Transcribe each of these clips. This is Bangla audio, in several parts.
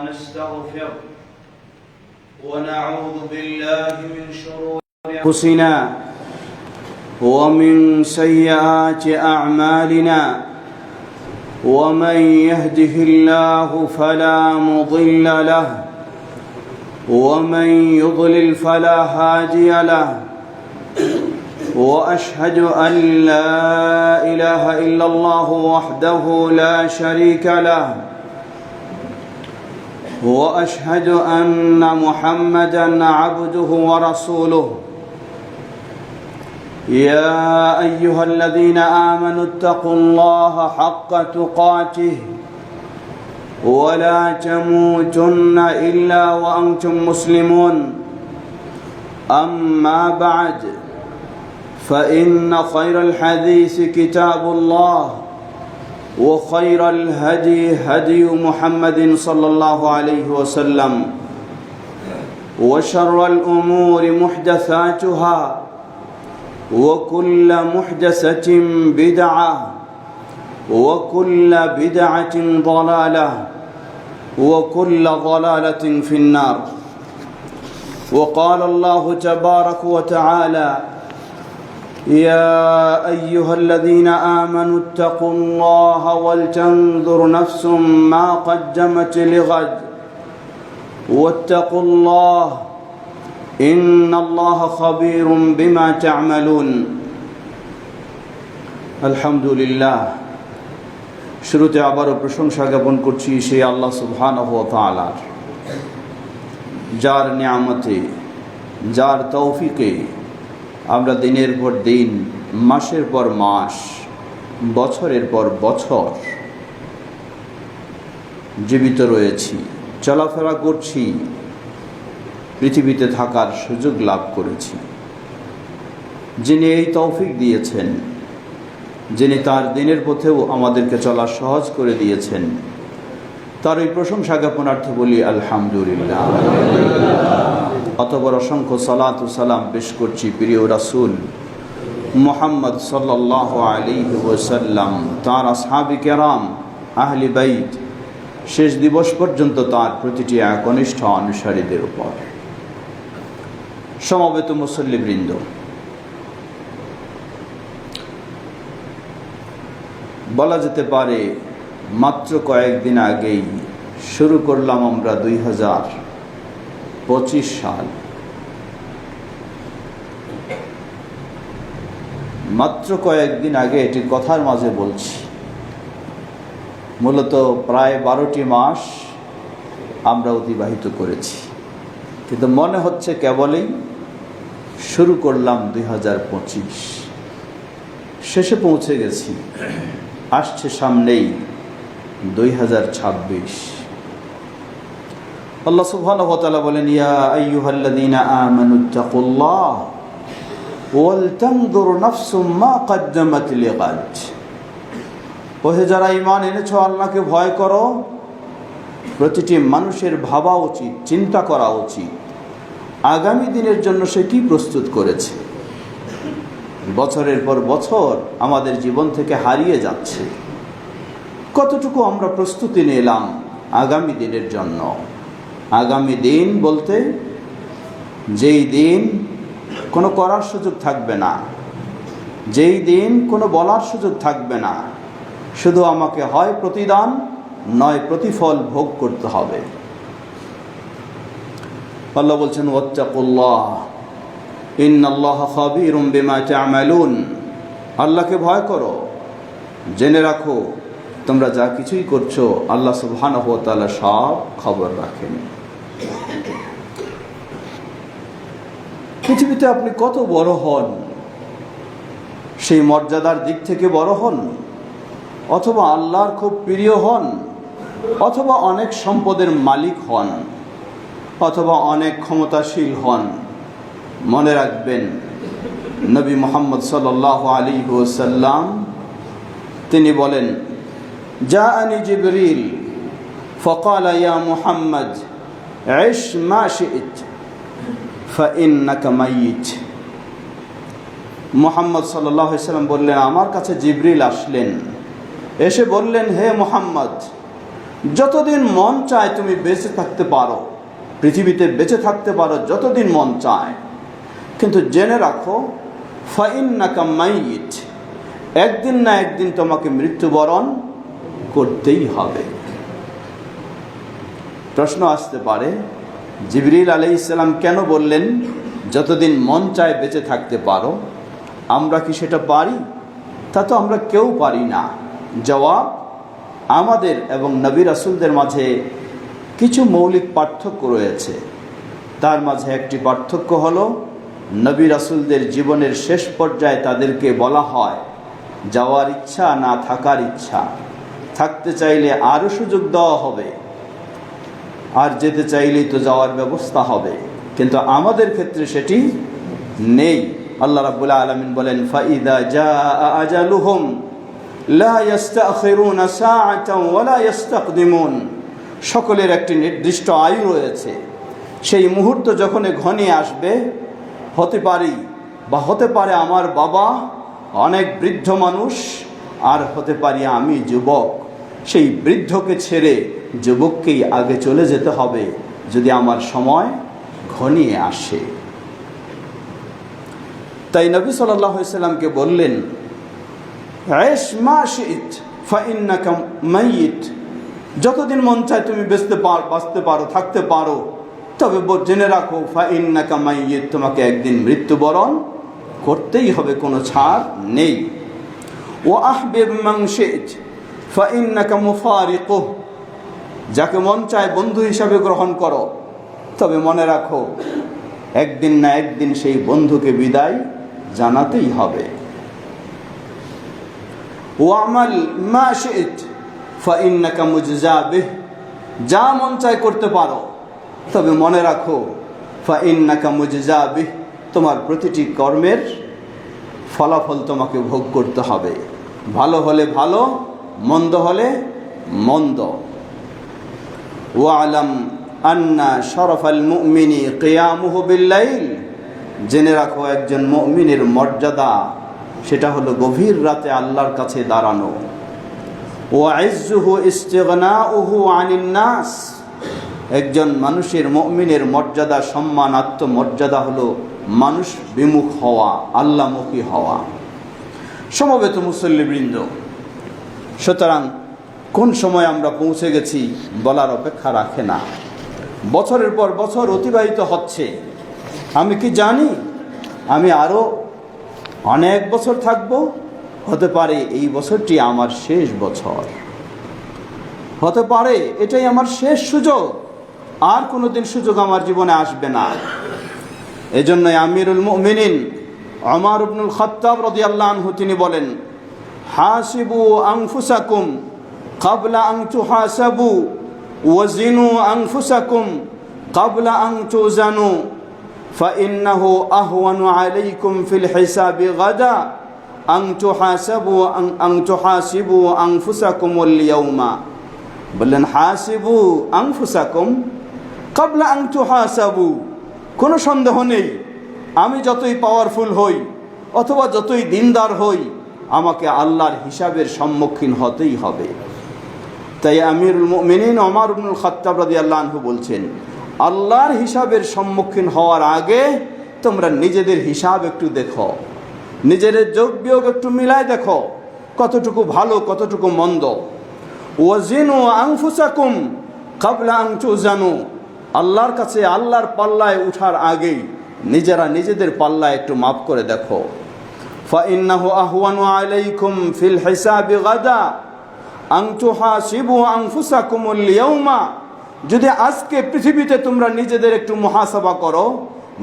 ونستغفره ونعوذ بالله من شرور أنفسنا ومن سيئات أعمالنا ومن يهده الله فلا مضل له ومن يضلل فلا هادي له وأشهد أن لا إله إلا الله وحده لا شريك له وأشهد أن محمدًا عبده ورسوله يا أيها الذين آمنوا اتقوا الله حق تقاته ولا تموتن إلا وأنتم مسلمون أما بعد فإن خير الحديث كتاب الله وخير الهدي هدي محمد صلى الله عليه وسلم وشر الأمور محدثاتها وكل محدثة بدعة وكل بدعة ضلالة وكل ضلالة في النار وقال الله تبارك وتعالى يا أيها الذين آمنوا اتقوا الله ولتنظر نفس ما قدمت لغد واتقوا الله إن الله خبير بما تعملون الحمد لله শুরুতে আবারও প্রশংসা জ্ঞাপন করছি সেই আল্লাহ সুবহানাহু ওয়া তাআলার, যার নিয়ামতে, যার তৌফিকে আমরা দিনের পর দিন, মাসের পর মাস, বছরের পর বছর জীবিত রয়েছি, চলাফেরা করছি, পৃথিবীতে থাকার সুযোগ লাভ করেছি। যিনি এই তৌফিক দিয়েছেন, যিনি তার দিনের পথেও আমাদেরকে চলা সহজ করে দিয়েছেন, তার এই প্রশংসা জ্ঞাপনার্থে বলি আলহামদুলিল্লাহ। অতঃপর অসংখ্য সালাত ও সালাম পেশ করছি প্রিয় রাসূল মুহাম্মদ সাল্লাল্লাহু আলাইহি ওয়াসাল্লাম, তাঁর আসহাবে কেরাম, আহলে বাইত, শেষ দিবস পর্যন্ত তাঁর প্রতিটি একনিষ্ঠ অনুসারীদের উপর। সমবেত মুসল্লিবৃন্দ, বলা যেতে পারে মাত্র কয়েকদিন আগেই শুরু করলাম আমরা 2025 সাল। মাত্র কয়েকদিন আগে এটি কথার মাঝে বলছি, মূলত প্রায় 12টি মাস আমরা অতিবাহিত করেছি, কিন্তু মনে হচ্ছে কেবলই শুরু করলাম 2025, শেষে পৌঁছে গেছি। আসছে সামনেই 2026। আল্লাহ সুবহানাহু ওয়া তাআলা বলেন, ইয়া আইয়ুহাল্লাযীনা আমানুত্তাকুল্লাহ ওয়াল তানজুর নাফসুম মা কদ্দামাত লিগাদ। ওহে যারা ঈমান এনেছো, আল্লাহকে ভয় করো। প্রতিটি মানুষের ভাবা উচিত, চিন্তা করা উচিত, আগামী দিনের জন্য সে কি প্রস্তুত করেছে। বছরের পর বছর আমাদের জীবন থেকে হারিয়ে যাচ্ছে, কতটুকু আমরা প্রস্তুতি নিলাম আগামী দিনের জন্য। আগামী দিন বলতে যেই দিন কোনো করার সুযোগ থাকবে না, যেই দিন কোনো বলার সুযোগ থাকবে না, শুধু আমাকে হয় প্রতিদান নয় প্রতিফল ভোগ করতে হবে। আল্লাহ বলছেন, ওয়াত্তাকুল্লাহ ইন্নাল্লাহা খাবীরুম বিমা তা'মালুন। আল্লাহকে ভয় করো, জেনে রাখো তোমরা যা কিছুই করছো আল্লাহ সুবহানাহু ওয়া তাআলা সব খবর রাখেন। পৃথিবীতে আপনি কত বড় হন, সেই মর্যাদার দিক থেকে বড় হন, অথবা আল্লাহর খুব প্রিয় হন, অথবা অনেক সম্পদের মালিক হন, অথবা অনেক ক্ষমতাশীল হন, মনে রাখবেন নবী মুহাম্মদ সাল্লাল্লাহু আলাইহি ওয়াসাল্লাম তিনি বলেন, জাআনি জিবরিল ফাকালা ইয়া মুহাম্মদ ইশ মা শি'ত ফাইন্নাকা মাইয়িত। মুহাম্মদ সাল্লাল্লাহু আলাইহি ওয়াসাল্লাম বললেন, আমার কাছে জিবরিল আসলেন, এসে বললেন, হে মুহাম্মদ যতদিন মন চায় তুমি বেঁচে থাকতে পারো, পৃথিবীতে বেঁচে থাকতে পারো যতদিন মন চায়, কিন্তু জেনে রাখো ফাইন্নাকা মাইয়িত, একদিন না একদিন তোমাকে মৃত্যুবরণ করতেই হবে। প্রশ্ন আসতে পারে, জিবরিল আলাইহিস সালাম কেন বললেন যতদিন মন চায় বেঁচে থাকতে পারো? আমরা কি সেটা পারি? তা তো আমরা কেউ পারি না। জবাব, আমাদের এবং নবী রাসূলদের মাঝে কিছু মৌলিক পার্থক্য রয়েছে। তার মাঝে একটি পার্থক্য হলো, নবী রাসূলদের জীবনের শেষ পর্যায়ে তাদেরকে বলা হয় যাওয়ার ইচ্ছা না থাকার ইচ্ছা, থাকতে চাইলে আরও সুযোগ দেওয়া হবে, আর যেতে চাইলেই তো যাওয়ার ব্যবস্থা হবে। কিন্তু আমাদের ক্ষেত্রে সেটি নেই। আল্লাহ রাব্বুল আলামিন বলেন, ফাইদা জাআ আজালুহুম লা ইস্তাখিরুনা সাআতান ওয়া লা ইস্তাকদিমুন। সকলের একটি নির্দিষ্ট আয়ু রয়েছে। সেই মুহূর্ত যখন ঘনিয়ে আসবে, হতে পারে আমার বাবা অনেক বৃদ্ধ মানুষ, আর হতে পারি আমি যুবক। সেই বৃদ্ধকে ছেড়ে যুবককেই আগে চলে যেতে হবে যদি আমার সময় ঘনিয়ে আসে। তাই নবী সাল্লাল্লাহু আলাইহি সাল্লামকে বললেন, আইশ মা শি'ত ফাইন্নাকা মাইয়িত, যতদিন মন চায় তুমি বাঁচতে পারো, থাকতে পারো, তবে জেনে রাখো ফাইন্নাকা মাইয়িত, তোমাকে একদিন মৃত্যুবরণ করতেই হবে, কোনো ছাড় নেই। ওয়া আহবিব মান শি'ত ফাইন্নাকা মুফারিকুহ, যাকে মন চায় বন্ধু হিসাবে গ্রহণ করো, তবে মনে রাখো একদিন না একদিন সেই বন্ধুকে বিদায় জানাতেই হবে। ওয়ামাল মা শি'ত ফাইন্নাকা মুজজা বিহ, যা মন চায় করতে পারো, তবে মনে রাখো ফাইন্নাকা মুজজা বিহ, তোমার প্রতিটি কর্মের ফলাফল তোমাকে ভোগ করতে হবে। ভালো হলে ভালো, মন্দ হলে মন্দ। ওয়ালাম আন্না শরফাল মুমিনি কিয়ামুহু বিল্লাইল, জেনে রাখো একজন মুমিনের মর্যাদা সেটা হলো গভীর রাতে আল্লাহর কাছে দাঁড়ানো। ওয়া ইজ্জুহু ইস্তিগনাউহু আনিন নাস, একজন মানুষের মুমিনের মর্যাদা, সম্মান, আত্মমর্যাদা হলো মানুষ বিমুখ হওয়া, আল্লাহমুখী হওয়া। সমবেত মুসল্লিবৃন্দ, সুতরাং কোন সময় আমরা পৌঁছে গেছি বলার অপেক্ষা রাখে না। বছরের পর বছর অতিবাহিত হচ্ছে, আমি কি জানি আমি আরও অনেক বছর থাকব? হতে পারে এই বছরটি আমার শেষ বছর, হতে পারে এটাই আমার শেষ সুযোগ, আর কোনোদিন সুযোগ আমার জীবনে আসবে না। এজন্যই আমিরুল মুমিনিন ওমর ইবনুল খাত্তাব রাদিয়াল্লাহু আনহু তিনি বলেন, হাসিবু আনফুসাকুম ক্বাবলা আন তুহাসাবু ওয়াজিনু আনফুসাকুম ক্বাবলা আন তুজানু ফাইন্নাহু আহওয়ানু আলাইকুম ফিল হিসাবি গাদা আন তুহাসিবু আনফুসাকুমুল ইয়াওমা। বললেন হাসিবু আনফুসাকুম ক্বাবলা আন তুহাসাবু, কোনো সন্দেহ নেই আমি যতই পাওয়ারফুল হই অথবা যতই দিনদার হই, আমাকে আল্লাহর হিসাবের সম্মুখীন হতেই হবে। তাই আমিরুল মুমিনিন ওমর ইবনুল খাত্তাব রাদিয়াল্লাহু আনহু বলছেন, আল্লাহর হিসাবের সম্মুখীন হওয়ার আগে তোমরা নিজেদের হিসাব একটু দেখো, নিজেদের যোগ বিয়োগ একটু মিলায় দেখো, কতটুকু ভালো কতটুকু মন্দ। ওয়াজিনু আনফুসাকুম ক্বাবলা আন তুজানু, আল্লাহর কাছে আল্লাহর পাল্লায় উঠার আগেই নিজেরা নিজেদের পাল্লায় একটু মাপ করে দেখো। ফাইন্নাহু আহওয়ানু আলাইকুম ফিল হিসাবি গাদা আন তুহাসিবু আনফুসাকুমুল ইয়াওমা, যদি আজকে পৃথিবীতে তোমরা নিজেদের একটু মুহাসাবা করো,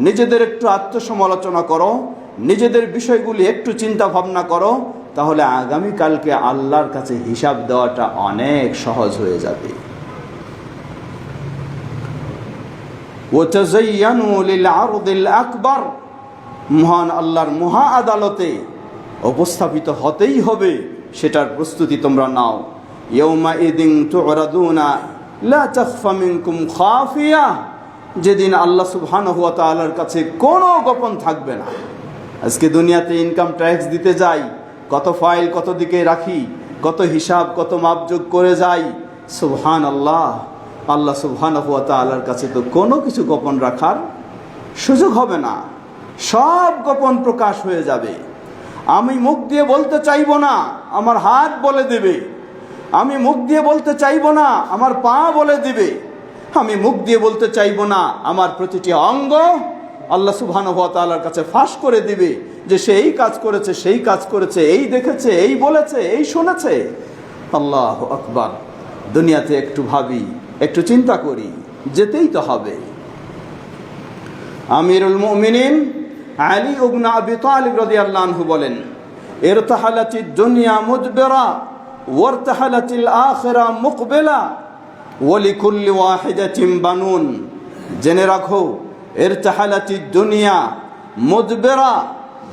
নিজেদের একটু আত্মসমালোচনা করো, নিজেদের বিষয়গুলি একটু চিন্তা ভাবনা করো, তাহলে আগামীকালকে আল্লাহর কাছে হিসাব দেওয়াটা অনেক সহজ হয়ে যাবে। ওয়াতাযায়্যানু লিল আরদিল আকবার, মহান আল্লাহর মহা আদালতে উপস্থাপিত হতেই হবে, সেটার প্রস্তুতি তোমরা নাও। ইয়াউমা ইদিন তুরাদুনা লা তাখফা মিনকুম খাফিয়া, যেদিন আল্লাহ সুবহানাহু ওয়া তাআলার কাছে কোনো গোপন থাকবে না। আজকে দুনিয়াতে ইনকাম ট্যাক্স দিতে যাই, কত ফাইল কত দিকে রাখি, কত হিসাব কত মাপযোগ করে যাই, সুবহানাল্লাহ, আল্লাহ সুবহানাহু ওয়া তাআলার কাছে তো কোনো কিছু গোপন রাখার সুযোগ হবে না, সব গোপন প্রকাশ হয়ে যাবে। আমি মুখ দিয়ে বলতে চাইবো না, আমার হাত বলে দেবে। আমি মুখ দিয়ে বলতে চাইবো না, আমার পা বলে দিবে। আমি মুখ দিয়ে বলতে চাইবো না, আমার প্রতিটি অঙ্গ আল্লাহ সুবহানাহু ওয়া তাআলার কাছে ফাঁস করে দিবে যে সে এই কাজ করেছে, সেই কাজ করেছে, এই দেখেছে, এই বলেছে, এই শুনেছে। আল্লাহু আকবার। দুনিয়াতে একটু ভাবি, একটু চিন্তা করি, যেতেই তো হবে। আমিরুল মুমিনিন আলী ইবনে আবি তালিব রাদিয়াল্লাহু আনহু বলেন, ইরতাহালাতিদ দুনিয়া মুদবিরা ওয়ারতাহালাতিল আখিরা মুকবিলা ওয়া লিকুল্লি ওয়াহিদাতিন বানুন। জেনে রাখো, ইরতাহালাতিদ দুনিয়া মুদবিরা,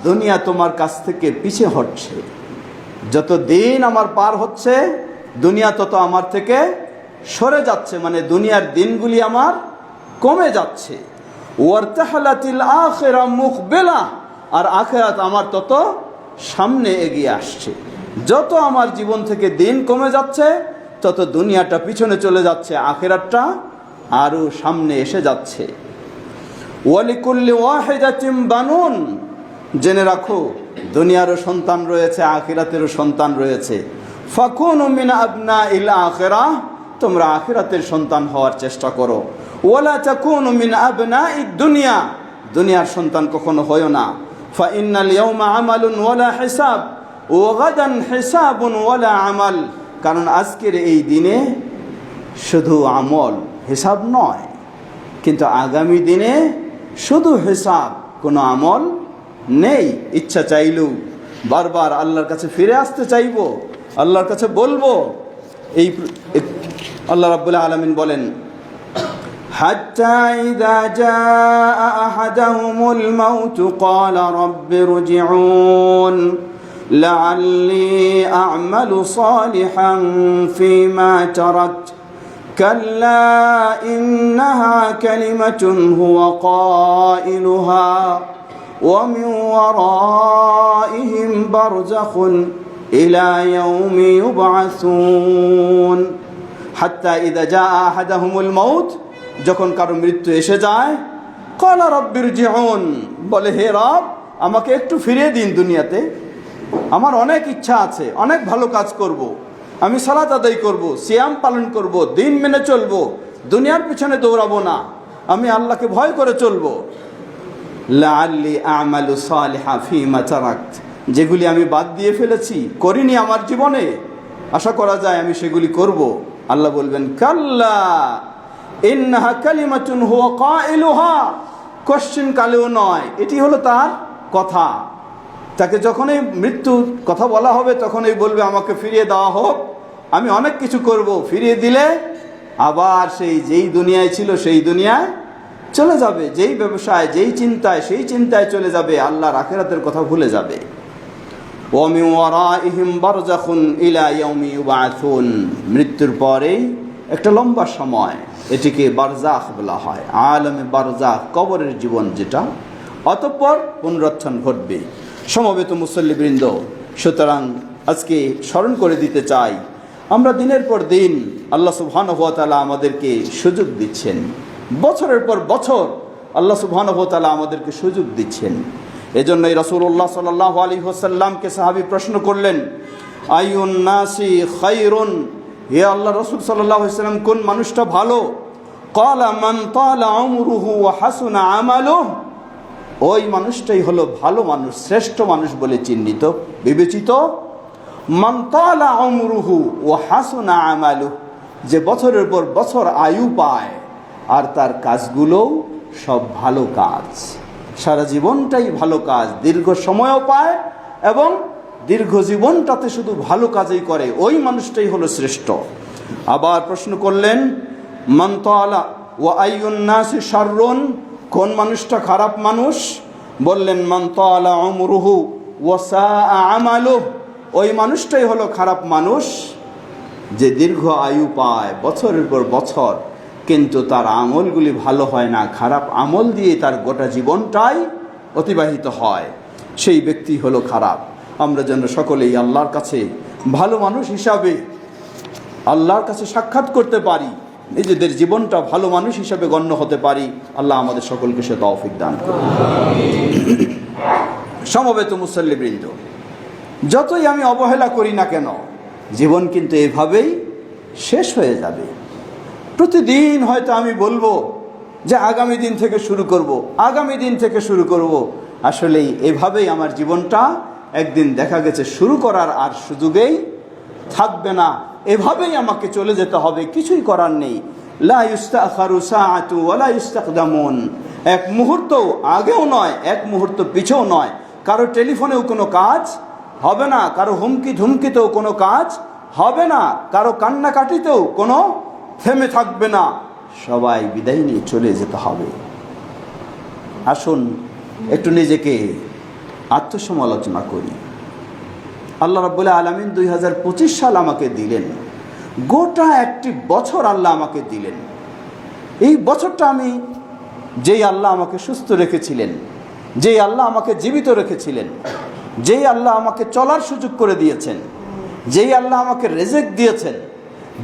দুনিয়া তোমার কাছ থেকে পিছে হটছে। যত দিন আমার পার হচ্ছে, দুনিয়া তত আমার থেকে সরে যাচ্ছে, মানে দুনিয়ার দিনগুলি আমার কমে যাচ্ছে। ওয়ারতাহালাতিল আখিরা মুকবিলা, আর আখিরাত আমার তত সামনে এগিয়ে আসছে। যত আমার জীবন থেকে দিন কমে যাচ্ছে, তত দুনিয়াটা পিছনে চলে যাচ্ছে, আখিরাতটা আরো সামনে এসে যাচ্ছে। ওয়ালিকুল্লি ওয়াহিদাতিন বানুন। জেনে রাখো, দুনিয়ারও সন্তান রয়েছে, আখিরাতেরও সন্তান রয়েছে। ফাকুনু মিন আবনাইল আখিরাহ, তোমরা আখিরাতের সন্তান হওয়ার চেষ্টা করো। ওয়ালা তাকুনু মিন আবনাইদ দুনিয়া, দুনিয়ার সন্তান কখনো হয়ো না। ফা ইন্নাল ইয়াওমা আমালুন ওয়ালা হিসাব ওয়া গাদান হিসাবুন ওয়ালা আমাল। কারণ আজকের এই দিনে শুধু আমল, হিসাব নয়, কিন্তু আগামী দিনে শুধু হিসাব, কোনো আমল নেই। ইচ্ছা চাইলেও বারবার আল্লাহর কাছে ফিরে আসতে চাইবো, আল্লাহর কাছে বলবো। এই আল্লাহ রাব্বুল আলামিন বলেন, হাত্তা ইযা জাআ আহাদাহুমুল মাউতু ক্বালা রাব্বি ইরজিউন লাআল্লি আ'মালু সালিহান ফীমা তারাকত কাল্লা ইন্নাহা কালিমাতুন হুয়া কাইলুহা ওয়া মিন ওয়ারাইহিম বারযাখুন ইলা ইয়াউমি ইউবআসুন। হাত্তা ইযা জাআ আহাদাহুমুল মাউত, যখন কারো মৃত্যু এসে যায়, ক্বালা রাব্বি ইরজিউন, বলে হে রব, আমাকে একটু ফিরিয়ে দিন দুনিয়াতে। আমার অনেক ইচ্ছা আছে, অনেক ভালো কাজ করব, আমি সালাত আদায় করব, সিয়াম পালন করব, দিন মেনে চলব, দুনিয়ার পিছনে দৌড়াবো না, আমি আল্লাহকে ভয় করে চলব। লাআল্লি আ'মালু সালিহান ফীমা তারাকত, যেগুলি আমি বাদ দিয়ে ফেলেছি, করিনি আমার জীবনে, আশা করা যায় আমি সেগুলি করব। আল্লাহ বলবেন, কাল্লা ইন্নাহা কালিমাতুন হুয়া কাইলুহা, কোশ্চেন কালেও নয়, এটি হলো তার কথা। তাকে যখনই মৃত্যুর কথা বলা হবে, তখনই বলবে আমাকে ফিরিয়ে দেওয়া হোক, আমি অনেক কিছু করব। ফিরিয়ে দিলে আবার সেই যেই দুনিয়ায় ছিল সেই দুনিয়ায় চলে যাবে, যেই ব্যবসায়, যেই চিন্তায়, সেই চিন্তায় চলে যাবে, আল্লাহর আখিরাতের কথা ভুলে যাবে। ওয়া মিন ওয়ারাইহিম বারযাখুন ইলা ইয়াউমি ইউবআসুন, মৃত্যুর পরেই একটা লম্বা সময়, এটিকে বারজাখ বলা হয়, আলমে বারজাখ, কবরের জীবন যেটা, অতঃপর পুনরুত্থান ঘটবে। সমবেত মুসল্লিবৃন্দ, সুতরাং আজকে স্মরণ করে দিতে চাই, আমরা দিনের পর দিন আল্লাহ সুবহানাহু ওয়া তাআলা আমাদেরকে সুযোগ দিচ্ছেন, বছরের পর বছর আল্লাহ সুবহানাহু ওয়া তাআলা আমাদেরকে সুযোগ দিচ্ছেন। এজন্যই রাসূলুল্লাহ সাল্লাল্লাহু আলাইহি ওয়াসাল্লামকে সাহাবী প্রশ্ন করলেন, আইয়ুন নাসি খায়রুন, হে আল্লাহ রাসূল সাল্লাল্লাহু আলাইহি ওয়াসাল্লাম, কোন মানুষটা ভালো? ক্বালা মান তালা উমরুহু ওয়া হাসুনা আমালুহু, ওই মানুষটাই হলো ভালো মানুষ, শ্রেষ্ঠ মানুষ বলে চিহ্নিত, বিবেচিত। মান তালা উমরুহু ওয়া হাসুনা আমালুহু, যে বছরের পর বছর আয়ু পায় আর তার কাজগুলোও সব ভালো কাজ, সারা জীবনটাই ভালো কাজ, দীর্ঘ সময়ও পায় এবং দীর্ঘ জীবনটাতে শুধু ভালো কাজই করে, ওই মানুষটাই হলো শ্রেষ্ঠ। আবার প্রশ্ন করলেন, মান তালা ওয়া আইয়ুন নাসি শাররুন, কোন মানুষটা খারাপ মানুষ? বললেন, মান তালা উমরুহু ওয়া সাআ আমালুহু, ওই মানুষটাই হলো খারাপ মানুষ যে দীর্ঘ আয়ু পায় বছরের পর বছর, কিন্তু তার আমলগুলি ভালো হয় না, খারাপ আমল দিয়ে তার গোটা জীবনটাই অতিবাহিত হয়, সেই ব্যক্তি হলো খারাপ। আমরা যেন সকলেই আল্লাহর কাছে ভালো মানুষ হিসাবে আল্লাহর কাছে সাক্ষাৎ করতে পারি, নিজেদের জীবনটা ভালো মানুষ হিসেবে গণ্য হতে পারি। আল্লাহ আমাদের সকলকে সে তৌফিক দান করুন। সমবেত মুসল্লিবৃন্দ, যতই আমি অবহেলা করি না কেন, জীবন কিন্তু এভাবেই শেষ হয়ে যাবে। প্রতিদিন হয়তো আমি বলবো যে আগামী দিন থেকে শুরু করব, আগামী দিন থেকে শুরু করব। আসলেই এভাবেই আমার জীবনটা একদিন দেখা গেছে শুরু করার আর সুযোগেই থাকবে না। এভাবেই আমাকে চলে যেতে হবে, কিছুই করার নেই। লা ইস্তাখারু সাআতু ওয়ালা ইস্তাকদামুন, এক মুহূর্ত আগেও নয়, এক মুহূর্ত পিছেও নয়। কারো টেলিফোনেও কোনো কাজ হবে না, কারো হুমকি ধুমকিতেও কোনো কাজ হবে না, কারো কান্নাকাটিতেও কোনো থেমে থাকবে না। সবাই বিদায় নিয়ে চলে যেতে হবে। আসুন একটু নিজেকে আত্মসমালোচনা করি। আল্লাহ রাব্বুল আলামিন 2025 সাল আমাকে দিলেন, গোটা একটি বছর আল্লাহ আমাকে দিলেন। এই বছরটা আমি, যেই আল্লাহ আমাকে সুস্থ রেখেছিলেন, যেই আল্লাহ আমাকে জীবিত রেখেছিলেন, যেই আল্লাহ আমাকে চলার সুযোগ করে দিয়েছেন, যেই আল্লাহ আমাকে রেজেক দিয়েছেন,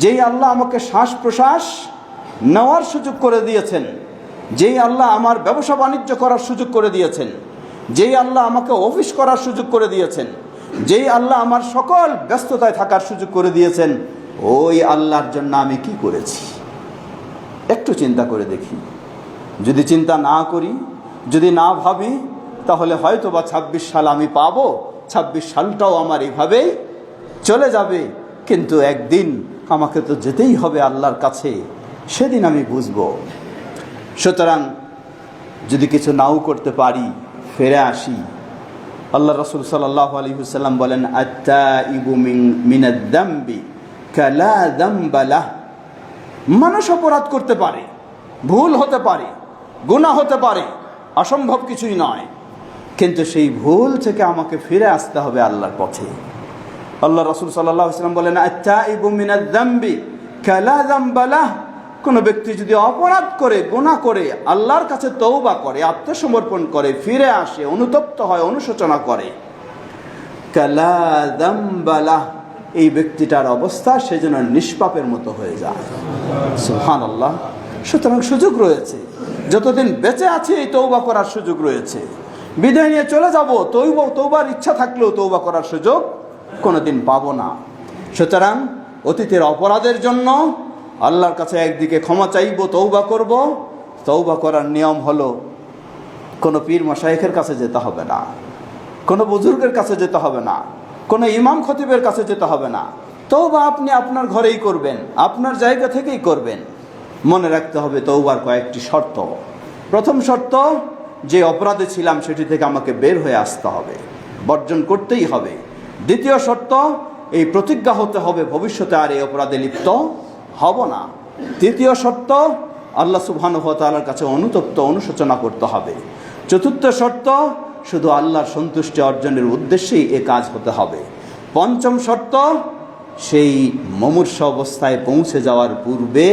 যেই আল্লাহ আমাকে শ্বাস প্রশ্বাস নেওয়ার সুযোগ করে দিয়েছেন, যেই আল্লাহ আমার ব্যবসা বাণিজ্য করার সুযোগ করে দিয়েছেন, যেই আল্লাহ আমাকে অফিস করার সুযোগ করে দিয়েছেন, যেই আল্লাহ আমার সকল ব্যস্ততায় থাকার সুযোগ করে দিয়েছেন, ওই আল্লাহর জন্য আমি কি করেছি একটু চিন্তা করে দেখি। যদি চিন্তা না করি, যদি না ভাবি, তাহলে হয়তো বা 26 সাল আমি পাবো, 26 সালটাও আমার এইভাবেই চলে যাবে। কিন্তু একদিন আমাকে তো যেতেই হবে আল্লাহর কাছে, সেদিন আমি বুঝবো। সুতরাং যদি কিছু নাও করতে পারি, ফিরে আসি। আল্লাহ রাসূল সাল্লাল্লাহু আলাইহি ওয়াসাল্লাম বলেন, আত-তাইবু মিনাদ-দামবি কালা যামবা লাহ। মানুষ অপরাধ করতে পারে, ভুল হতে পারে, গুনাহ হতে পারে, অসম্ভব কিছুই নয়। কিন্তু সেই ভুল থেকে আমাকে ফিরে আসতে হবে আল্লাহর পথে। আল্লাহ রাসূল সাল্লাল্লাহু আলাইহি ওয়াসাল্লাম বলেন, আত-তাইবু মিনাদ-দামবি কালা যামবা লাহ। কোনো ব্যক্তি যদি অপরাধ করে, গুনাহ করে, আল্লাহর কাছে তওবা করে, আত্মসমর্পণ করে, ফিরে আসে, অনুতপ্ত হয়, অনুশোচনা করে, কালা যামবা লাহ, এই ব্যক্তিটার অবস্থা সেজন্য নিষ্পাপের মতো হয়ে যায়। সুবহানাল্লাহ। সুতরাং সুযোগ রয়েছে, যতদিন বেঁচে আছে এই তওবা করার সুযোগ রয়েছে। বিদায় নিয়ে চলে যাব, তওবার ইচ্ছা থাকলেও তওবা করার সুযোগ কোনোদিন পাবো না। সুতরাং অতীতের অপরাধের জন্য আল্লাহর কাছে একদিকে ক্ষমা চাইব, তওবা করব। তওবা করার নিয়ম হলো, কোনো পীর মাশায়েখের কাছে যেতে হবে না, কোনো বুজুর্গের কাছে যেতে হবে না, কোনো ইমাম খতিবের কাছে যেতে হবে না। তওবা আপনি আপনার ঘরেই করবেন, আপনার জায়গা থেকেই করবেন। মনে রাখতে হবে তওবার কয়েকটি শর্ত। প্রথম শর্ত, যে অপরাধে ছিলাম সেটি থেকে আমাকে বের হয়ে আসতে হবে, বর্জন করতেই হবে। দ্বিতীয় শর্ত, এই প্রতিজ্ঞা হতে হবে ভবিষ্যতে আর এই অপরাধে লিপ্ত হব না। তৃতীয় শর্ত, আল্লাহ সুবহানাহু ওয়া তাআলার কাছে অনুতপ্ত, অনুশোচনা করতে হবে। চতুর্থ শর্ত, শুধু আল্লাহর সন্তুষ্টি অর্জনের উদ্দেশ্যেই এ কাজ হতে হবে। পঞ্চম শর্ত, সেই মুমূর্ষ অবস্থায় পৌঁছে যাওয়ার পূর্বে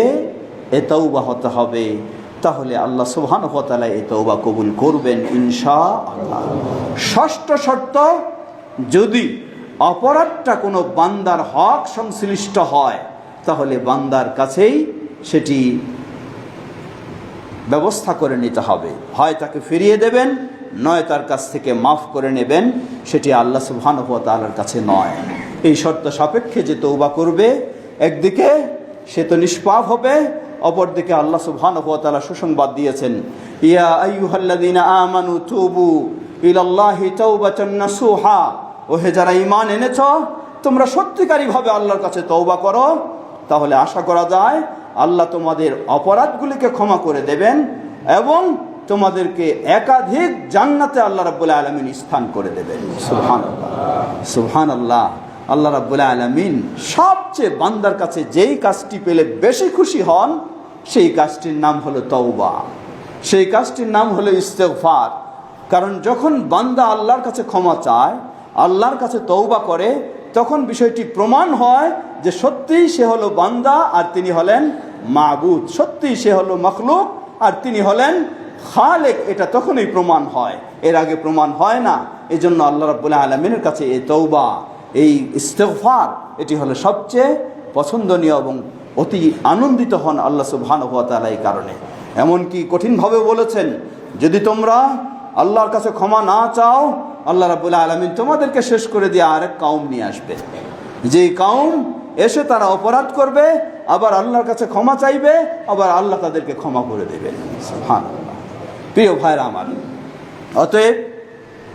এ তওবা হতে হবে। তাহলে আল্লাহ সুবহানাহু ওয়া তাআলা এই তওবা কবুল করবেন ইনশাআল্লাহ। ষষ্ঠ শর্ত, যদি অপরাধটা কোনো বান্দার হক সংশ্লিষ্ট হয়, তাহলে বান্দার কাছেই সেটি ব্যবস্থা করে নিতে হবে। হয় তাকে ফিরিয়ে দেবেন, নয় তার কাছ থেকে মাফ করে নেবেন। সেটি আল্লাহ সুবহানাহু ওয়া তাআলার কাছে নয়। এই শর্ত সাপেক্ষে যে তওবা করবে, একদিকে সে তো নিষ্পাপ হবে, অপরদিকে আল্লাহ সুবহানাহু ওয়া তাআলা সুসংবাদ দিয়েছেন, ইয়া আইয়ুহাল্লাযীনা আমানু তুবু ইলাল্লাহি তাওবাতান নাসুহা। ওহে যারা ঈমান এনেছ, তোমরা সত্যিকারীভাবে আল্লাহর কাছে তওবা করো, তাহলে আশা করা যায় আল্লাহ তোমাদের অপরাধগুলিকে ক্ষমা করে দেবেন এবং তোমাদেরকে একাধিক জান্নাতে আল্লাহ রাব্বুল আলামিন স্থান করে দেবেন। সুবহানাল্লাহ, সুবহানাল্লাহ। আল্লাহ রাব্বুল আলামিন সবচেয়ে বান্দার কাছে যেই কাজটি পেলে বেশি খুশি হন, সেই কাজটির নাম হলো তওবা, সেই কাজটির নাম হলো ইস্তেগফার। কারণ যখন বান্দা আল্লাহর কাছে ক্ষমা চায়, আল্লাহর কাছে তওবা করে, তখন বিষয়টি প্রমাণ হয় যে সত্যিই সে হলো বান্দা আর তিনি হলেন মাবুদ, সত্যিই সে হলো মখলুক আর তিনি হলেন খালেক। এটা তখনই প্রমাণ হয়, এর আগে প্রমাণ হয় না। এই জন্য আল্লাহ রাব্বুল আলামিনের কাছে এই তওবা, এই ইস্তেগফার, এটি হলো সবচেয়ে পছন্দনীয় এবং অতি আনন্দিত হন আল্লাহ সুবহানাহু ওয়া তাআলা এই কারণে। এমনকি কঠিনভাবে বলেছেন, যদি তোমরা আল্লাহর কাছে ক্ষমা না চাও, আল্লাহ রাব্বুল আলামিন তোমাদেরকে শেষ করে দিয়ে আরেক কওম নিয়ে আসবে, যেই কওম এসে তারা অপরাধ করবে, আবার আল্লাহর কাছে ক্ষমা চাইবে, আবার আল্লাহ তাদেরকে ক্ষমা করে দেবেন। সুবহানাল্লাহ। প্রিয় ভাইরা আমার, অতএব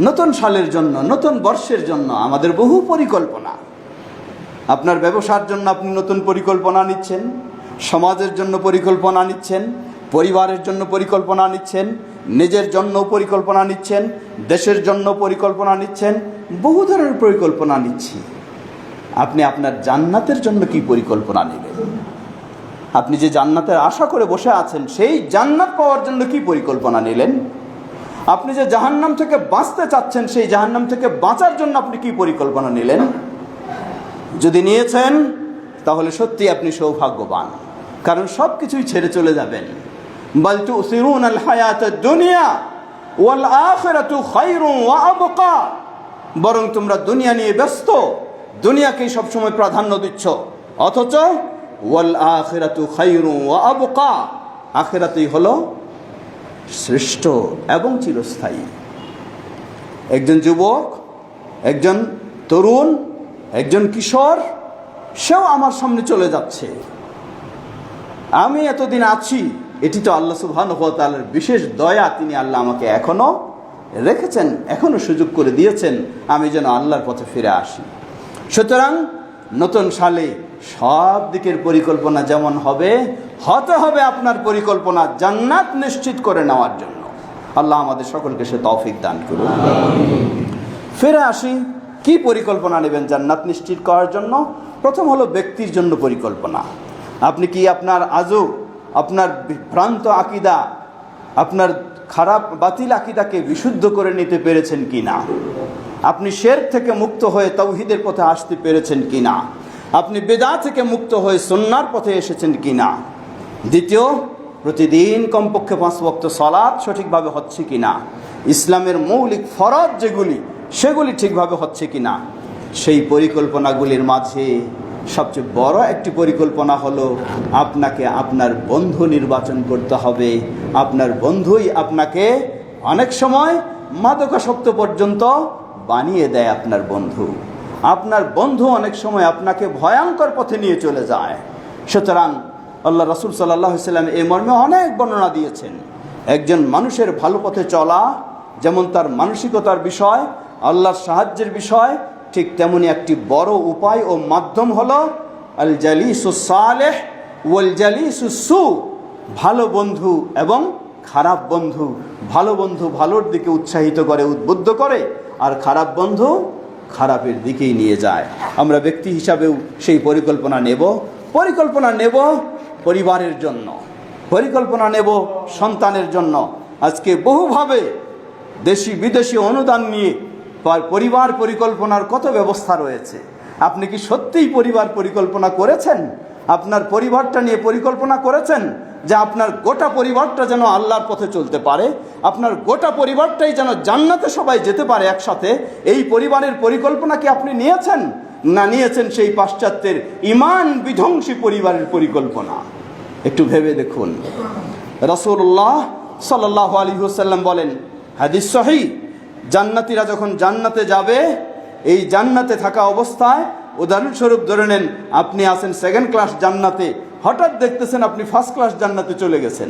নতুন সালের জন্য, নতুন বর্ষের জন্য আমাদের বহু পরিকল্পনা। আপনার ব্যবসার জন্য আপনি নতুন পরিকল্পনা নিচ্ছেন, সমাজের জন্য পরিকল্পনা নিচ্ছেন, পরিবারের জন্য পরিকল্পনা নিচ্ছেন, নিজের জন্য পরিকল্পনা নিচ্ছেন, দেশের জন্য পরিকল্পনা নিচ্ছেন, বহু ধরনের পরিকল্পনা নিচ্ছি। আপনি আপনার জান্নাতের জন্য কি পরিকল্পনা নেবেন? আপনি যে জান্নাতের আশা করে বসে আছেন, সেই জান্নাত পাওয়ার জন্য কি পরিকল্পনা নিলেন? আপনি যে জাহান্নাম থেকে বাঁচতে চাচ্ছেন, সেই জাহান্নাম থেকে বাঁচার জন্য আপনি কি পরিকল্পনা নিলেন? যদি নিয়েছেন তাহলে সত্যি আপনি সৌভাগ্যবান, কারণ সব কিছুই ছেড়ে চলে যাবেন। বাল তুসিরুনাল হায়াতাদ দুনিয়া ওয়াল আখিরাতু খায়রুন ওয়া আবকা। বরং তোমরা দুনিয়া নিয়ে ব্যস্ত, দুনিয়াকেই সবসময় প্রাধান্য দিচ্ছ, অথচ ওয়াল আখিরাতু খায়রুন ওয়া আবকা, আখিরাতই হলো শ্রেষ্ঠ এবং চিরস্থায়ী। একজন যুবক, একজন তরুণ, একজন কিশোর, সেও আমার সামনে চলে যাচ্ছে। আমি এতদিন আছি, এটি তো আল্লাহ সুবহানাহু ওয়া তাআলার বিশেষ দয়া। তিনি আল্লাহ আমাকে এখনো রেখেছেন, এখনো সুযোগ করে দিয়েছেন আমি যেন আল্লাহর পথে ফিরে আসি। সুতরাং নতুন সালে সব দিকের পরিকল্পনা যেমন হবে, হতে হবে আপনার পরিকল্পনা জান্নাত নিশ্চিত করে নেওয়ার জন্য। আল্লাহ আমাদের সকলকে সে তৌফিক দান করুন। ফিরে আসি, কি পরিকল্পনা নেবেন জান্নাত নিশ্চিত করার জন্য? প্রথম হলো ব্যক্তির জন্য পরিকল্পনা। আপনি কি আপনার আজও আপনার ভ্রান্ত আকীদা, আপনার খারাপ বাতিল আকীদাকে বিশুদ্ধ করে নিতে পেরেছেন কি না? আপনি শিরক থেকে মুক্ত হয়ে তাওহীদের পথে আসতে পেরেছেন কি না? আপনি বিদআত থেকে মুক্ত হয়ে সুন্নাহর পথে এসেছেন কি না? দ্বিতীয়, প্রতিদিন কমপক্ষে 5 ওয়াক্ত সালাত সঠিকভাবে হচ্ছে কি না? ইসলামের মৌলিক ফরজ যেগুলি, সেগুলি ঠিকভাবে হচ্ছে কি না? সেই পরিকল্পনাগুলির মাঝে সবচেয়ে বড় একটি পরিকল্পনা হলো আপনাকে আপনার বন্ধু নির্বাচন করতে হবে। আপনার বন্ধুই আপনাকে অনেক সময় মাদকাসক্ত পর্যন্ত বানিয়ে দেয়। আপনার বন্ধু অনেক সময় আপনাকে ভয়ঙ্কর পথে নিয়ে চলে যায়। সুতরাং আল্লাহ রাসূল সাল্লাল্লাহু আলাইহি ওয়াসাল্লাম এই মর্মে অনেক বর্ণনা দিয়েছেন। একজন মানুষের ভালো পথে চলা যেমন তার মানসিকতার বিষয়, আল্লাহর সাহায্যের বিষয়, ঠিক তেমনি একটি বড় উপায় ও মাধ্যম হলো আল জালিসুস সালেহ ওয়াল জালিসুস সু। ভালো বন্ধু এবং খারাপ বন্ধু। ভালো বন্ধু ভালোর দিকে উৎসাহিত করে, উদ্বুদ্ধ করে, আর খারাপ বন্ধু খারাপের দিকেই নিয়ে যায়। আমরা ব্যক্তি হিসাবেও সেই পরিকল্পনা নেব পরিবারের জন্য, পরিকল্পনা নেব সন্তানের জন্য। আজকে বহুভাবে দেশি বিদেশি অনুদান নিয়ে পরিবার পরিকল্পনার কত ব্যবস্থা রয়েছে। আপনি কি সত্যিই পরিবার পরিকল্পনা করেছেন? আপনার পরিবারটা নিয়ে পরিকল্পনা করেছেন যে আপনার গোটা পরিবারটা যেন আল্লাহর পথে চলতে পারে, আপনার গোটা পরিবারটাই যেন জান্নাতে সবাই যেতে পারে একসাথে? এই পরিবারের পরিকল্পনা কি আপনি নিয়েছেন? না নিয়েছেন সেই পাশ্চাত্যের ঈমান বিধ্বংসী পরিবারের পরিকল্পনা? একটু ভেবে দেখুন। রাসূলুল্লাহ সাল্লাল্লাহু আলাইহি ওয়াসাল্লাম বলেন, হাদিস সহিহ, জান্নাতীরা যখন জান্নাতে যাবে, এই জান্নাতে থাকা অবস্থায়, উদাহরণস্বরূপ ধরে নেন আপনি আছেন 2nd ক্লাস জান্নাতে, হঠাৎ দেখতেছেন আপনি 1st ক্লাস জান্নাতে চলে গেছেন।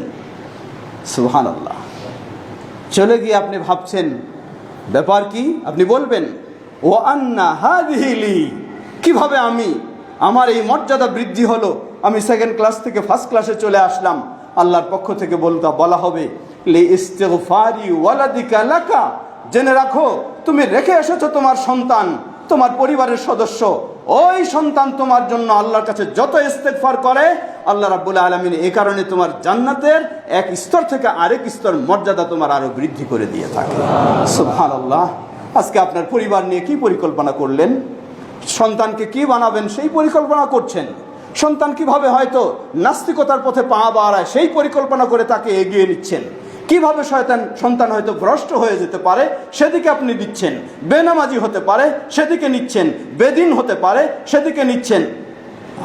সুবহানাল্লাহ। চলে গিয়ে আপনি ভাবছেন ব্যাপার কি? আপনি বলবেন, ও আন্না হাযিহি লি, কিভাবে আমার এই মর্যাদা বৃদ্ধি হলো? আমি 2nd ক্লাস থেকে 1st ক্লাসে চলে আসলাম। আল্লাহর পক্ষ থেকে বলা হবে, লি ইস্তিগফারি ওয়ালাদিকা লাকা, জেনে রাখো তুমি রেখে এসেছো তোমার সন্তান, তোমার পরিবারের সদস্য। ওই সন্তান তোমার জন্য আল্লাহর কাছে যত ইস্তেগফার করে, আল্লাহ রাব্বুল আলামিন এই কারণে তোমার জান্নাতের এক স্তর থেকে আরেক স্তর মর্যাদা তোমার আরো বৃদ্ধি করে দিয়ে থাকে। সুবহানাল্লাহ। আজকে আপনার পরিবার নিয়ে কি পরিকল্পনা করলেন? সন্তানকে কি বানাবেন সেই পরিকল্পনা করছেন। সন্তান কিভাবে হয়তো নাস্তিকতার পথে পা বাড়ায় সেই পরিকল্পনা করে তাকে এগিয়ে নিচ্ছেন। কিভাবে সন্তান হয়তো ভ্রষ্ট হয়ে যেতে পারে সেদিকে আপনি দিচ্ছেন। বেনামাজি হতে পারে সেদিকে নিচ্ছেন, বেদিন হতে পারে সেদিকে নিচ্ছেন।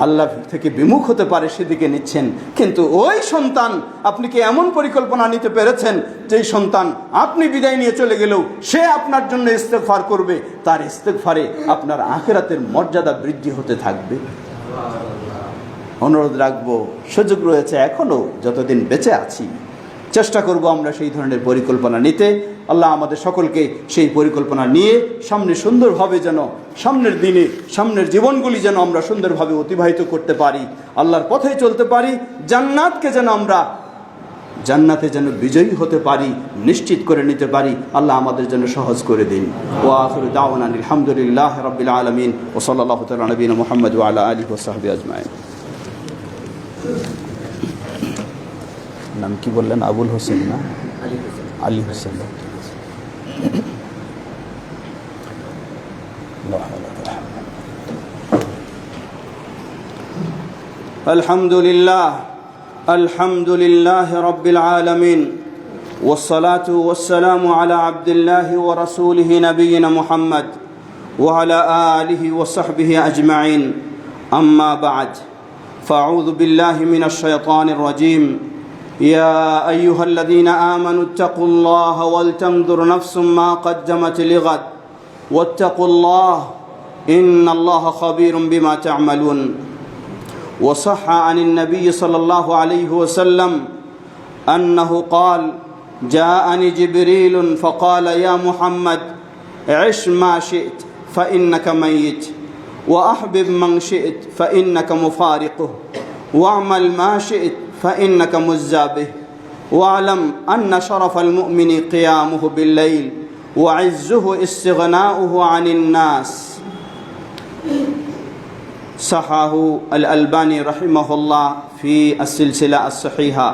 আল্লাহ থেকে বিমুখ হতে পারে সেদিকে নিচ্ছেন। কিন্তু ওই সন্তান, আপনি কি এমন পরিকল্পনা নিতে পেরেছেন যে সন্তান আপনি বিদায় নিয়ে চলে গেলেও সে আপনার জন্য ইস্তেগফার করবে, তার ইস্তেগফারে আপনার আখিরাতের মর্যাদা বৃদ্ধি হতে থাকবে? অনুরোধ রাখবো, সুযোগ রয়েছে এখনো, যতদিন বেঁচে আছি চেষ্টা করব আমরা সেই ধরনের পরিকল্পনা নিতে। আল্লাহ আমাদের সকলকে সেই পরিকল্পনা নিয়ে সামনে সুন্দরভাবে যেন সামনের দিনে সামনের জীবনগুলি যেন আমরা সুন্দরভাবে অতিবাহিত করতে পারি, আল্লাহর পথে চলতে পারি, জান্নাতকে যেন আমরা জান্নাতে যেন বিজয়ী হতে পারি, নিশ্চিত করে নিতে পারি। আল্লাহ আমাদের জন্য সহজ করে দিন। ওয়া আখিরু দাওয়ানা আলহামদুলিল্লাহি রাব্বিল আলামিন ওয়া সাল্লাল্লাহু তাআলা আলা নবিয়িনা মুহাম্মদ ওয়া আলা আলিহি ওয়া সাহবিহি আজমাইন। নাম কি বললেন? আবুল হোসেন না আলী হোসেন। আলহামদুলিল্লাহ আলহামদুলিল্লাহ রাব্বিল আলামিন والصلاة والسلام على عبد الله ورسوله نبينا محمد وعلى آله وصحبه أجمعين. أما بعد، فأعوذ بالله من الشيطان الرجيم. يا أيها الذين آمنوا اتقوا الله ولتنظر نفس ما قدمت لغد واتقوا الله إن الله خبير بما تعملون. وصح عن النبي صلى الله عليه وسلم أنه قال: جاءني جبريل فقال يا محمد عش ما شئت فإنك ميت وأحبب من شئت فإنك مفارقه واعمل ما شئت فإنك مزابه واعلم أن شرف المؤمن قيامه بالليل وعزه استغناؤه عن الناس. صححه الألباني رحمه الله في السلسلة الصحيحة.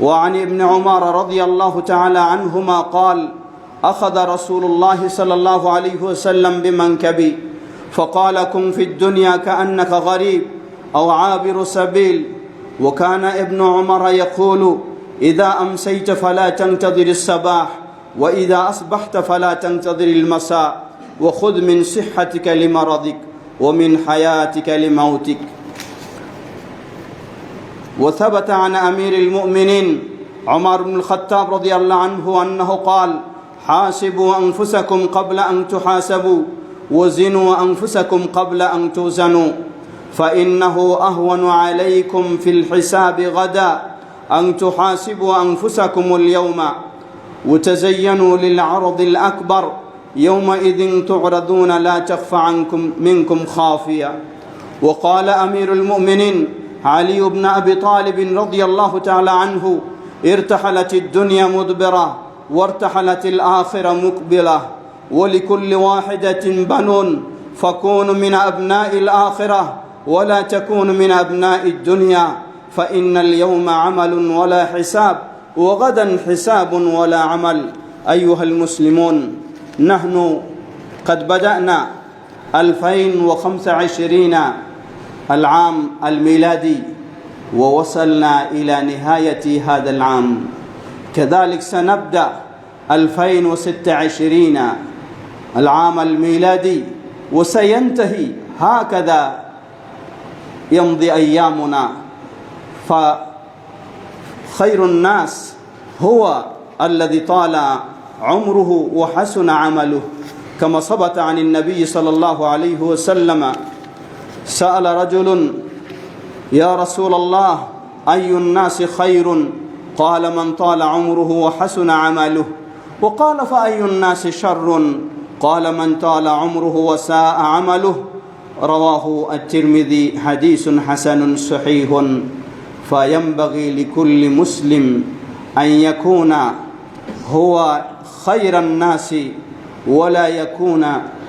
وعن ابن عمر رضي الله تعالى عنهما قال: أخذ رسول الله صلى الله عليه وسلم بمنكبي فقال: كن في الدنيا كأنك غريب أو عابر سبيل. وكان ابن عمر يقول: إذا أمسيت فلا تنتظر الصباح وإذا أصبحت فلا تنتظر المساء وخذ من صحتك لمرضك ومن حياتك لموتك. وثبت عن أمير المؤمنين عمر بن الخطاب رضي الله عنه أنه قال: حاسبوا أنفسكم قبل أن تحاسبوا وزنوا أنفسكم قبل أن توزنوا فإنه أهون عليكم في الحساب غدا أن تحاسبوا أنفسكم اليوم وتزينوا للعرض الأكبر يومئذ تعرضون لا تخفى منكم خافية. وقال أمير المؤمنين علي بن أبي طالب رضي الله تعالى عنه: ارتحلت الدنيا مدبرة وارتحلت الآخرة مقبلة ولكل واحدة بنون فكون من أبناء الآخرة ولا تكون من أبناء الدنيا فإن اليوم عمل ولا حساب وغدا حساب ولا عمل. أيها المسلمون، نحن قد بدأنا 2025 العام الميلادي ووصلنا إلى نهاية هذا العام، كذلك سنبدأ 2026 العام الميلادي وسينتهي. هكذا يمضي أيامنا. فخير الناس هو الذي طال عمره وحسن عمله، كما ثبت عن النبي صلى الله عليه وسلم: سأل رجل: يا رسول الله أي الناس خير؟ قال: من طال عمره وحسن عمله. وقال: فأي الناس شر؟ قال: من طال عمره وساء عمله. رواه الترمذي. حديث حسن صحيح. فينبغي لكل مسلم أن يكون هو خير الناس ولا يكون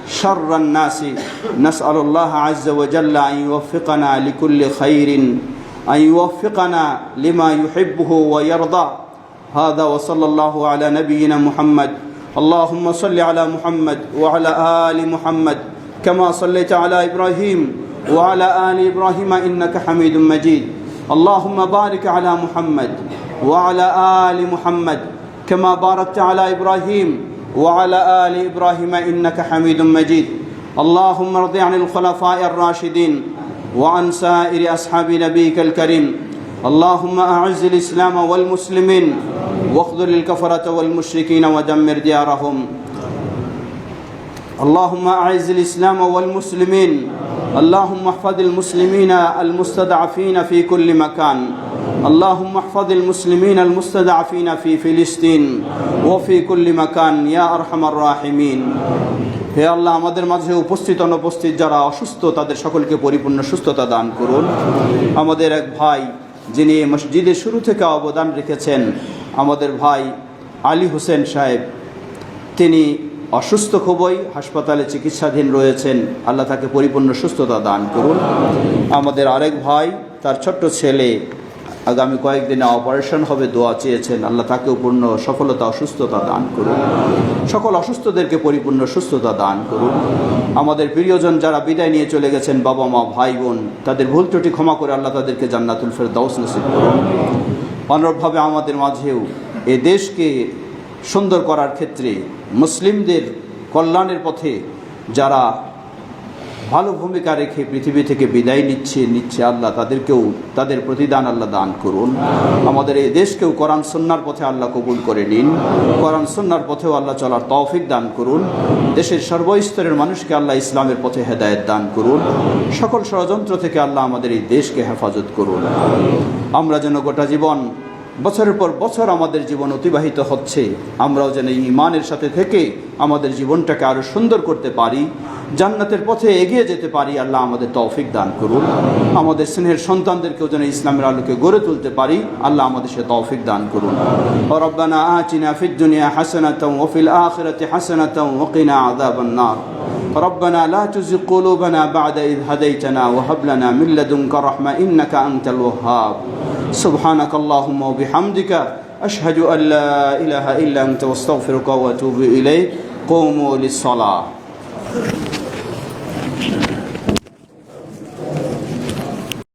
شر الناس. نسأل الله عز وجل أن يوفقنا لكل خير، أن يوفقنا لما يحبه ويرضى. هذا وصلى الله على نبينا محمد. اللهم صل على محمد وعلى آل محمد كما صليت على إبراهيم وعلى آل إبراهيم إنك حميد مجيد. اللهم بارك على محمد وعلى آل محمد كما باركت على إبراهيم وعلى آل إبراهيم إنك حميد مجيد. اللهم ارض عن الخلفاء الراشدين وعن سائر أصحاب نبيك الكريم. اللهم أعز الإسلام والمسلمين واخذل الكفرة والمشركين ودمر ديارهم. اللهم أعز الإسلام والمسلمين. اللهم احفظ المسلمين المستضعفين في كل مكان. اللهم احفظ المسلمين المستضعفين في فلسطين وفي كل مكان يا أرحم الراحمين. হে আল্লাহ, আমাদের মাঝে উপস্থিত অনুপস্থিত যারা অসুস্থ তাদের সকলকে পরিপূর্ণ সুস্থতা দান করুন। আমাদের এক ভাই যিনি মসজিদের শুরু থেকে অবদান রেখেছেন, আমাদের ভাই আলী হোসেন সাহেব, তিনি অসুস্থ খুবই, হাসপাতালে চিকিৎসাধীন রয়েছেন। আল্লাহ তাকে পরিপূর্ণ সুস্থতা দান করুন। আমাদের আরেক ভাই, তার ছোট্ট ছেলে আগামী কয়েকদিনে অপারেশন হবে, দোয়া চেয়েছেন। আল্লাহ তাকেও পূর্ণ সফলতা ও সুস্থতা দান করুন। সকল অসুস্থদেরকে পরিপূর্ণ সুস্থতা দান করুন। আমাদের প্রিয়জন যারা বিদায় নিয়ে চলে গেছেন, বাবা মা ভাই বোন, তাদের ভুল ত্রুটি ক্ষমা করে আল্লাহ তাদেরকে জান্নাতুল ফেরদাউস নসিব করুন। অনুরূপভাবে আমাদের মাঝেও এ দেশকে সুন্দর করার ক্ষেত্রে মুসলিমদের কল্যাণের পথে যারা ভালো ভূমিকা রেখে পৃথিবী থেকে বিদায় নিচ্ছে আল্লাহ তাদেরকেও তাদের প্রতিদান আল্লাহ দান করুন। আমাদের এই দেশকেও কোরআন সুন্নাহর পথে আল্লাহ কবুল করে নিন। কোরআন সুন্নাহর পথেও আল্লাহ চলার তৌফিক দান করুন। দেশের সর্বস্তরের মানুষকে আল্লাহ ইসলামের পথে হেদায়েত দান করুন। সকল ষড়যন্ত্র থেকে আল্লাহ আমাদের এই দেশকে হেফাজত করুন। আমরা যেন গোটা জীবন, বছরের পর বছর আমাদের জীবন অতিবাহিত হচ্ছে, আমরাও যেন ঈমানের সাথে থেকে আমাদের জীবনটাকে আরও সুন্দর করতে পারি, জান্নাতের পথে এগিয়ে যেতে পারি। আল্লাহ আমাদের তৌফিক দান করুন। আমাদের স্নেহের সন্তানদেরকেও যেন ইসলামের আলোকে গড়ে তুলতে পারি। আল্লাহ আমাদের সে তৌফিক দান করুন। রব্বানা আতিনা ফিদ দুনিয়া হাসানাতাও ওয়া ফিল আখিরাতি হাসানাতাও ওয়া কিনা আযাবান নার। ربنا لا تزغ قلوبنا بعد إذ هديتنا وهب لنا من لدنك رحمة إنك أنت الوهاب. سبحانك اللهم وبحمدك أشهد أن لا إله إلا أنت واستغفرك وأتوب إليك. قوموا للصلاة.